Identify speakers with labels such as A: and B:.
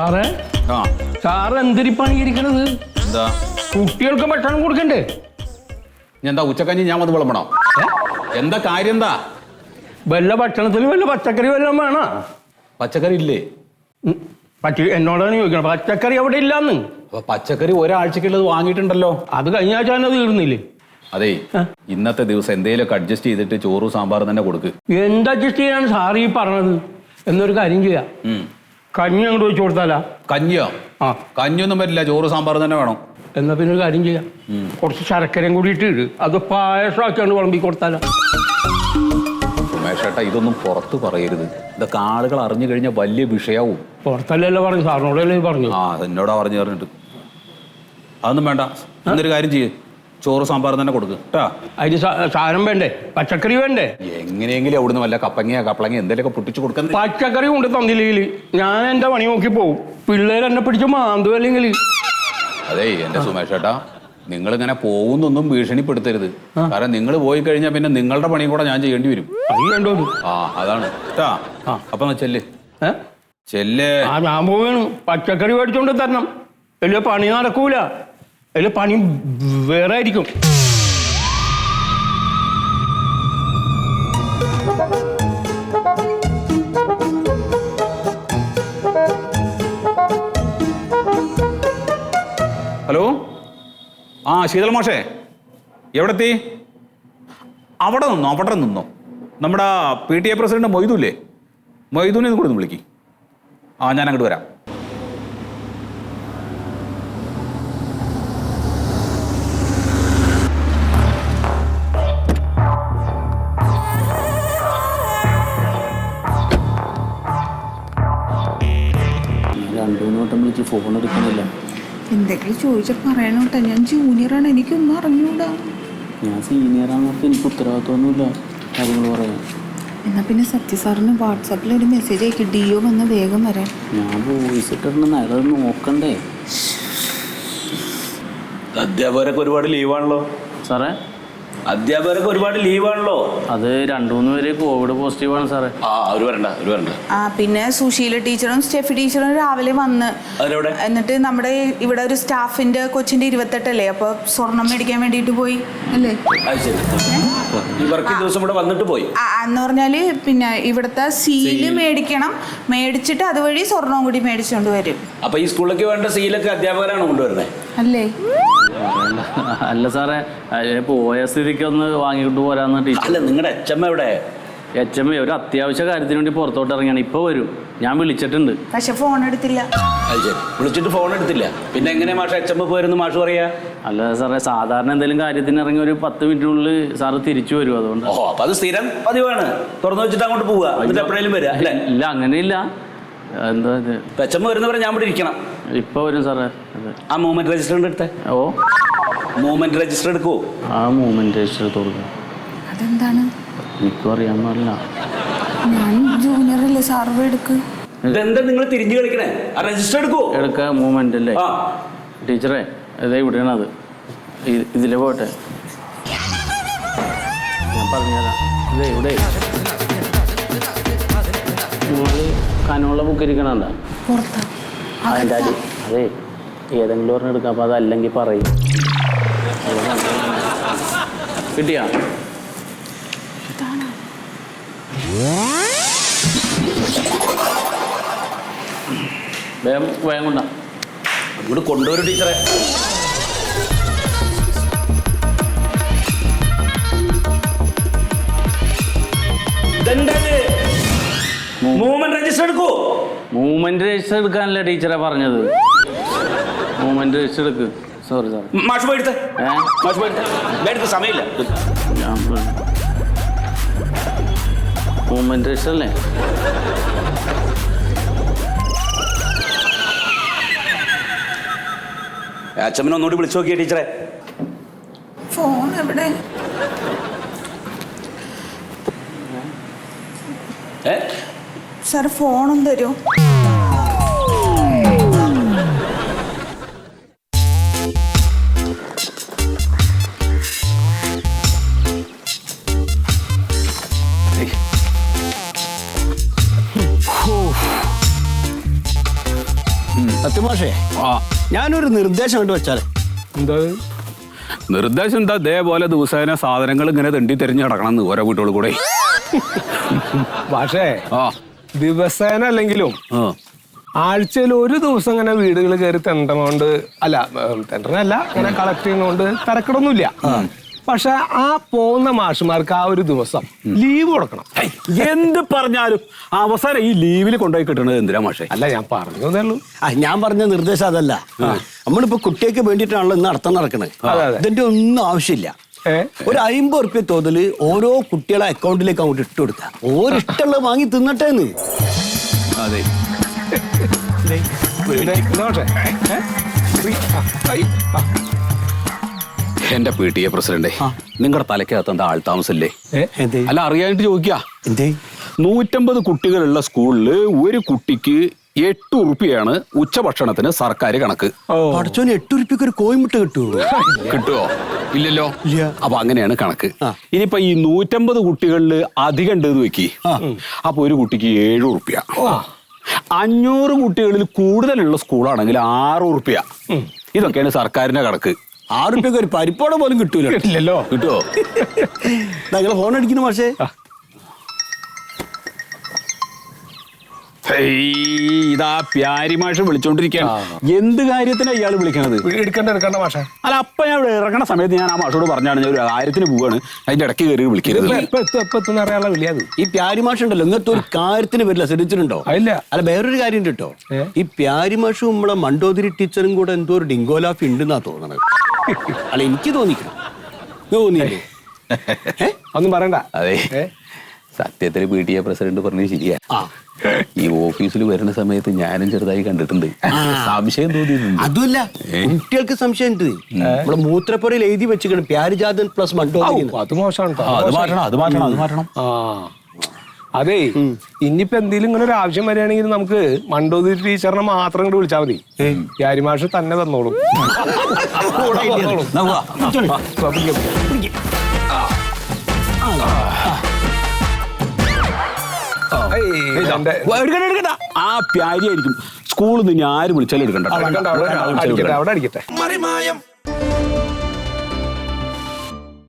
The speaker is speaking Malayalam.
A: സാറേ
B: ആ
A: സാറ് എന്തിരിപ്പാണ് ഇരിക്കണത്?
B: എന്താ
A: കുട്ടികൾക്ക് ഭക്ഷണം കൊടുക്കണ്ടേ?
B: എന്താ ഉച്ചക്കഞ്ഞി ഞാൻ വന്ന് വിളമ്പണോ? എന്താ കാര്യം? എന്താ
A: വല്ല ഭക്ഷണത്തിൽ വല്ല പച്ചക്കറി വല്ലതും വേണോ?
B: പച്ചക്കറി ഇല്ലേ?
A: എന്നോടാണ് ചോദിക്കണം. പച്ചക്കറി അവിടെ ഇല്ലാന്ന്.
B: അപ്പൊ പച്ചക്കറി ഒരാഴ്ചക്കുള്ളത് വാങ്ങിയിട്ടുണ്ടല്ലോ.
A: അത് കഴിഞ്ഞ ആഴ്ച തന്നെ തീർന്നില്ലേ?
B: അതെ, ഇന്നത്തെ ദിവസം എന്തേലൊക്കെ അഡ്ജസ്റ്റ് ചെയ്തിട്ട് ചോറും സാമ്പാറും തന്നെ കൊടുക്ക്.
A: എന്ത് അഡ്ജസ്റ്റ് ചെയ്യാനാണ് സാറ് ഈ പറഞ്ഞത്? എന്നൊരു കാര്യം ചെയ്യാം, കഞ്ഞി അങ്ങോട്ട് വെച്ച് കൊടുത്താലാ?
B: കഞ്ഞിയോ?
A: ആ,
B: കഞ്ഞിയൊന്നും പറ്റില്ല, ചോറ് സാമ്പാറും തന്നെ വേണം.
A: എന്നാ പിന്നെ ഒരു കാര്യം ചെയ്യാം, കുറച്ച് ശർക്കരയും കൂടി ഇട്ട് അത് പായസമാക്കിയാണ് വിളമ്പി കൊടുത്താലോ?
B: സുമേഷേട്ടാ, ഇതൊന്നും പുറത്ത് പറയരുത്. ഇതൊക്കെ ആളുകൾ അറിഞ്ഞു കഴിഞ്ഞാൽ വലിയ വിഷയാവും.
A: പുറത്തല്ലല്ലോ പറഞ്ഞു, സാറിനോടല്ലേ പറഞ്ഞു.
B: ആ, എന്നോടാ പറഞ്ഞിട്ട് അതൊന്നും വേണ്ട. എന്നൊരു കാര്യം ചെയ്യ്, ചോറ് സാമ്പാറും തന്നെ കൊടുക്ക് കേട്ടാ.
A: അതിന് സാധനം വേണ്ടേ? പച്ചക്കറി വേണ്ടേ?
B: എങ്ങനെയെങ്കിലും അവിടുന്ന് വല്ല കപ്പങ്ങ കപ്പളങ്ങ എന്തെങ്കിലുമൊക്കെ പൊട്ടിച്ചു കൊടുക്കാൻ.
A: പച്ചക്കറി കൊണ്ട് തന്നില്ലെങ്കിൽ ഞാൻ എൻ്റെ പണി നോക്കി പോവും. പിള്ളേർ എന്നെ പിടിച്ച് മാന്തു. അല്ലെങ്കിൽ
B: അതെ എന്റെ സുമേഷേട്ടാ, നിങ്ങളിങ്ങനെ പോകുന്നൊന്നും ഭീഷണിപ്പെടുത്തരുത്. കാരണം നിങ്ങൾ പോയി കഴിഞ്ഞാൽ പിന്നെ നിങ്ങളുടെ പണിയും കൂടെ ഞാൻ ചെയ്യേണ്ടി വരും. ആ, അതാണ് കേട്ടാ. അപ്പൊ ചെല്ല് ചെല്ല്.
A: ഞാൻ പോവാണ്. പച്ചക്കറി മേടിച്ചോണ്ട് തരണം. വലിയ പണി നടക്കൂല, വലിയ പണി വേറെ ആയിരിക്കും.
B: ഹലോ, ആ ശീതൾ മാഷേ, എവിടെത്തി? അവിടെ നിന്നോ? നമ്മുടെ PTA പ്രസിഡന്റ് മൊയ്തുല്ലേ? മൊയ്തുവിനെ ഇത് കൂടെ ഒന്ന് വിളിക്ക്. ആ, ഞാൻ അങ്ങോട്ട് വരാം.
C: ഫോൺ എടുക്കുന്നില്ല.
D: എന്തെങ്കിലും ചോദിച്ചാൽ പറയണോട്ടെ, ഞാൻ ജൂനിയറാണ്, എനിക്കൊന്നും അറിഞ്ഞൂടാ.
C: ഞാൻ സീനിയറാണെന്നൊക്കെ എനിക്ക് ഉത്തരവാദിത്വമൊന്നുമില്ല കാര്യങ്ങൾ പറയാം.
D: എന്നാൽ പിന്നെ സത്യസാറിന് വാട്സാപ്പിൽ ഒരു മെസ്സേജ് അയക്കും, DO വന്ന് വേഗം വരാൻ.
C: ഞാൻ വോയിസ് ഇട്ടിരുന്ന അത് നോക്കണ്ടേ?
E: അധ്യാപകരൊക്കെ ഒരുപാട് ലീവാണല്ലോ
C: സാറേ.
E: അധ്യാപകരൊക്കെ ഒരുപാട് ലീവാണല്ലോ.
C: അത് 2-3 പേര് കോവിഡ് പോസിറ്റീവാണ് സാറേ.
E: ഒരു വരണ്ട.
D: പിന്നെ സുശീല ടീച്ചറും സ്റ്റെഫി ടീച്ചറും രാവിലെ വന്ന്, എന്നിട്ട് നമ്മുടെ ഇവിടെ ഒരു സ്റ്റാഫിന്റെ കൊച്ചിന്റെ 28 അപ്പൊ സ്വർണം മേടിക്കാൻ വേണ്ടിട്ട് പോയി അല്ലേ?
E: ഈ വർക്കിംഗ് ദിവസം ഇവിടെ വന്നിട്ട് പോയി.
D: എന്ന് പറഞ്ഞാല് പിന്നെ ഇവിടുത്തെ സീല് മേടിക്കണം, മേടിച്ചിട്ട് അതുവഴി സ്വർണം കൂടി മേടിച്ചോണ്ട് വരും.
E: അപ്പൊ ഈ സ്കൂളിലേക്ക് വേണ്ട സീലൊക്കെ അധ്യാപകരാണ് കൊണ്ടുവരുന്നത്
D: അല്ലേ?
C: അല്ല സാറേ, പോയ സ്ഥിതിക്ക് ഒന്ന് വാങ്ങിക്കൊണ്ട് പോരാന്ന് ടീച്ചർ.
E: അല്ല, നിങ്ങളുടെ HM എവിടെ?
C: HM ഒരു അത്യാവശ്യ കാര്യത്തിന് വേണ്ടി പുറത്തോട്ട് ഇറങ്ങിയാണ്. ഇപ്പൊ വരും, ഞാൻ വിളിച്ചിട്ടുണ്ട്.
D: പക്ഷെ ഫോൺ എടുത്തില്ല.
E: വിളിച്ചിട്ട് ഫോൺ എടുത്തില്ല. പിന്നെ എങ്ങനെയാ മാഷ് HM പോയിരുന്നു മാഷ് പറയാ?
C: അല്ല സാറേ, സാധാരണ എന്തെങ്കിലും കാര്യത്തിന് ഇറങ്ങി ഒരു 10 മിനിറ്റിനുള്ളിൽ സാറ് തിരിച്ചു വരും. അതുകൊണ്ട്
E: അപ്പൊ അത് സ്ഥിരം പതിവാണ്. തുറന്നു വെച്ചിട്ട് അങ്ങോട്ട് പോവുക, എന്നിട്ട് എപ്പോഴേലും വരിക അല്ലേ?
C: ഇല്ല, അങ്ങനെയില്ല. എന്താ ഇത്
E: HM വരുന്നവരെ ഞാൻ ഇവിടെ ഇരിക്കണം.
C: ഇപ്പൊ വരും സാറേ.
E: ആ മൂവ്മെന്റ് രജിസ്റ്റർ എടുത്തേ.
C: ഓ,
E: മൂവ്മെന്റ് രജിസ്റ്റർ എടുക്കുവോ?
C: ആ മൂവ്മെന്റ് രജിസ്റ്റർ എടുത്ത് കൊടുക്കാം.
D: അതെന്താണ്?
C: എനിക്കും അറിയാൻ പാടില്ല.
D: ഞാൻ ജൂനിയർ അല്ലേ, സാറ് എടുക്ക്.
E: ഇതെന്താ നിങ്ങൾ തിരിഞ്ഞു കളിക്കണേ? ആ രജിസ്റ്റർ എടുക്കുവോ?
C: എടുക്ക മൂവ്മെന്റ് അല്ലേ ടീച്ചറെ? ഇതേ ഇവിടെയാണ്. അത് ഇതിലെ പോട്ടെ, ഞാൻ പറഞ്ഞുതരാം. ഇതേ ഇവിടെ നിങ്ങൾ കനുള്ള ബുക്ക് ഇരിക്കണണ്ട അതിൻ്റെ അടി. അതെ, ഏതെങ്കിലും ഒരെണ്ണം എടുക്കാം. അപ്പോൾ അതല്ലെങ്കിൽ പറയും. കിട്ടിയാ? വേഗം വേഗം കൊണ്ടാ
E: ഇവിടെ കൊണ്ടുവരും ടീച്ചറെ. മൂവ്മെന്റ് രജിസ്റ്റർ എടുക്കൂ.
C: മൂവ്മെന്റ് രജിസ്റ്റർ എടുക്കാനല്ലേ ടീച്ചറെ പറഞ്ഞത്? മൂവ്മെന്റ് രജിസ്റ്റർ എടുക്ക്. Sorry sir.
E: മാഷ് പോയി എടുത്തേ. മാഷ് പോയി എടുത്ത് സമയമില്ല.
C: മൂവ്മെന്റ് രജിസ്റ്റർ അല്ലേ?
E: HM ഒന്നുകൂടി വിളിച്ചു നോക്കിയ ടീച്ചറെ.
D: ഫോൺ എവിടെ? സാർ ഫോണും തരൂ.
F: സത്യമാഷേ ഞാനൊരു നിർദ്ദേശം കണ്ടു വെച്ചാലേ.
A: എന്താ
B: നിർദ്ദേശം എന്താ? അതേപോലെ ദിവസേന സാധനങ്ങൾ ഇങ്ങനെ തെണ്ടി തെരഞ്ഞു കിടക്കണം ഓരോ വീട്ടുകൾ കൂടെ.
A: പക്ഷേ ദിവസേന അല്ലെങ്കിലും ആഴ്ചയിൽ ഒരു ദിവസം ഇങ്ങനെ വീടുകൾ കയറി തെണ്ടണോണ്ട് അല്ല തെണ്ടനല്ല ഇങ്ങനെ കളക്ട് ചെയ്യുന്നോണ്ട് തിരക്കിടൊന്നുമില്ല. പക്ഷെ ആ പോകുന്ന മാഷുമാർക്ക് ആ ഒരു ദിവസം ലീവ് കൊടുക്കണം.
B: എന്ത് പറഞ്ഞാലും അവസാനം ഈ ലീവിൽ കൊണ്ടുപോയി കിട്ടണത് എന്തിനാ മാഷേ?
A: അല്ല ഞാൻ പറഞ്ഞതേ ഉള്ളൂ.
F: ഞാൻ പറഞ്ഞ നിർദ്ദേശം അതല്ല. നമ്മളിപ്പോ കുട്ടികൾക്ക് വേണ്ടിയിട്ടാണല്ലോ ഇന്ന് നടത്താൻ നടക്കണത്. ഇതിന്റെ ഒന്നും ആവശ്യമില്ല. ഒരു 50 ഉറുപ്പ്യ തോതിൽ ഓരോ കുട്ടികളെ അക്കൗണ്ടിലേക്ക് അങ്ങോട്ട് ഇട്ട് കൊടുക്കുക. ഓരിഷ്ടമുള്ളത് വാങ്ങി തിന്നട്ടേന്ന്.
B: അതെ എന്റെ PTA പ്രസിഡന്റ്, നിങ്ങളുടെ തലക്കകത്ത് എന്താ ആൾ താമസല്ലേ? അല്ല അറിയാനായിട്ട് ചോദിക്കാ. 150 കുട്ടികളുള്ള സ്കൂളില് ഒരു കുട്ടിക്ക് 8 ഉറുപ്പിയാണ് ഉച്ചഭക്ഷണത്തിന് സർക്കാർ കണക്ക്.
F: പഠിച്ചോന് 8 ഉറുപ്പ്യക്ക് ഒരു കോയിമുട്ട കിട്ടുമോ?
B: കിട്ടുവോ? ഇല്ലല്ലോ. അപ്പൊ അങ്ങനെയാണ് കണക്ക്. ഇനിയിപ്പൊ ഈ 150 കുട്ടികളിൽ അധികം ഉണ്ട് വെക്കി, അപ്പൊ ഒരു കുട്ടിക്ക് 7 ഉറുപ്പ്യ. 500 കുട്ടികളിൽ കൂടുതലുള്ള സ്കൂളാണെങ്കിൽ 6 ഉറുപ്പ്യ. ഇതൊക്കെയാണ് സർക്കാരിന്റെ കണക്ക്.
F: 6 ഉറുപ്പ്യക്ക് ഒരു പരിപ്പോടെ പോലും കിട്ടൂലല്ലോ.
B: കിട്ടുവോ?
F: നിങ്ങളെ ഫോൺ അടിക്കുന്നു പക്ഷേ.
B: ഇതാ പ്യാരി മാഷ് വിളിച്ചോണ്ടിരിക്കുകയാണ്. എന്ത് കാര്യത്തിനാ ഇയാൾ വിളിക്കണത്?
A: എടുക്കണ്ട മാഷ.
B: അല്ല അപ്പൊ ഞാൻ ഇവിടെ ഇറങ്ങണ സമയത്ത് ഞാൻ ആ മാഷോട് പറഞ്ഞാണ് ഞാൻ ഒരു കാര്യത്തിന് പോവാണ്, അതിന്റെ ഇടയ്ക്ക് കയറി വിളിക്കരുത്.
A: അറിയാനുള്ള വിളിയാത്.
F: ഈ പ്യാരിമാഷ് ഉണ്ടല്ലോ, ഇങ്ങനത്തെ ഒരു കാര്യത്തിന് വരില്ല. ശ്രദ്ധിച്ചിട്ടുണ്ടോ?
A: ഇല്ല.
F: അല്ല വേറൊരു കാര്യം ഉണ്ട് കേട്ടോ. ഈ പ്യാരിമാഷും നമ്മളെ മണ്ടോതിരി ടീച്ചറും കൂടെ എന്തോ ഒരു ഡിങ്കോലാഫി ഉണ്ടെന്നാ തോന്നണത്. അല്ല എനിക്ക് തോന്നിയില്ലേ?
A: ഒന്നും പറയണ്ട.
B: അതെ, സത്യത്തിൽ PTA പ്രസിഡന്റ് പറഞ്ഞത് ശരിയാ. ഈ ഓഫീസിൽ വരുന്ന സമയത്ത് ഞാനും ചെറുതായി കണ്ടിട്ടുണ്ട്. സംശയം തോന്നിയിട്ടുണ്ട്.
F: അതുമല്ല, കുട്ടികൾക്ക് സംശയം ഉണ്ട്. നമ്മളെ മൂത്രപ്പുരയിൽ എഴുതി വെച്ചിരിക്കണം പ്യാരിജാതൻ പ്ലസ് മണ്ടോതിരി.
A: അത് മോശമാണ്.
B: അത് മാറ്റണം.
A: അതെ, ഇനിയിപ്പോ എന്തെങ്കിലും ഇങ്ങനെ ഒരു ആവശ്യം വരികയാണെങ്കിൽ നമുക്ക് മണ്ടോതിരി ടീച്ചറിനെ മാത്രം കൂടി വിളിച്ചാൽ മതി. പ്യാരിമാഷ് തന്നെ തന്നോളും.
B: ആ പ്യാരി ആയിരിക്കും. സ്കൂളിൽ നിന്ന് ആര് വിളിച്ചാലും എടുക്കണ്ട.
A: അവിടെ അടിക്കട്ടെ.